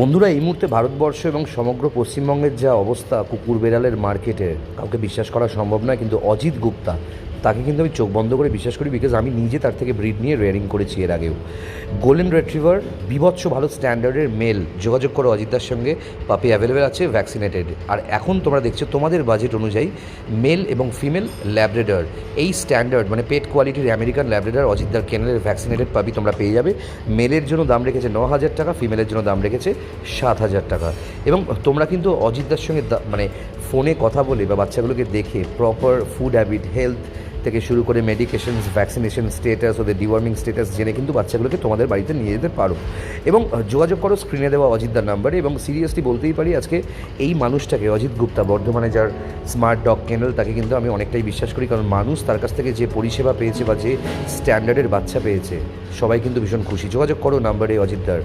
বন্ধুরা, এই মুহূর্তে ভারতবর্ষ এবং সমগ্র পশ্চিমবঙ্গের যা অবস্থা, কুকুর বেড়ালের মার্কেটে কাউকে বিশ্বাস করা সম্ভব নয়, কিন্তু অজিত গুপ্তা তাকে কিন্তু আমি চোখ বন্ধ করে বিশ্বাস করি, বিকজ আমি নিজে তার থেকে ব্রিড নিয়ে রেয়ারিং করেছি এর আগেও। গোল্ডেন রেট্রিভার, বিভৎস ভালো স্ট্যান্ডার্ডের মেল, যোগাযোগ করো অজিতদার সঙ্গে, পাপি অ্যাভেলেবেল আছে, ভ্যাকসিনেটেড। আর এখন তোমরা দেখছো তোমাদের বাজেট অনুযায়ী মেল এবং ফিমেল ল্যাব্রেডর, এই স্ট্যান্ডার্ড মানে পেট কোয়ালিটির আমেরিকান ল্যাব্রেডর অজিতদার কেনেলের ভ্যাকসিনেটেড পাপি তোমরা পেয়ে যাবে। মেলের জন্য দাম রেখেছে 9,000 টাকা, ফিমেলের জন্য দাম রেখেছে 7,000 টাকা। এবং তোমরা কিন্তু অজিতদার সঙ্গে মানে ফোনে কথা বলে বা বাচ্চাগুলোকে দেখে প্রপার ফুড হ্যাবিট, হেলথ থেকে শুরু করে মেডিকেশনস, ভ্যাকসিনেশন স্টেটাস, ওদের ডিওয়ার্মিং স্টেটাস জেনে কিন্তু বাচ্চাগুলোকে তোমাদের বাড়িতে নিয়ে যেতে পারো। এবং যোগাযোগ করো স্ক্রিনে দেওয়া অজিতদার নাম্বারে। এবং সিরিয়াসলি বলতেই পারি, আজকে এই মানুষটাকে, অজিত গুপ্তা, বর্ধমানে যার স্মার্ট ডগ কেনেল, তাকে কিন্তু আমি অনেকটাই বিশ্বাস করি, কারণ মানুষ তার কাছ থেকে যে পরিষেবা পেয়েছে বা যে স্ট্যান্ডার্ডের বাচ্চা পেয়েছে, সবাই কিন্তু ভীষণ খুশি। যোগাযোগ করো নাম্বারে অজিতদার।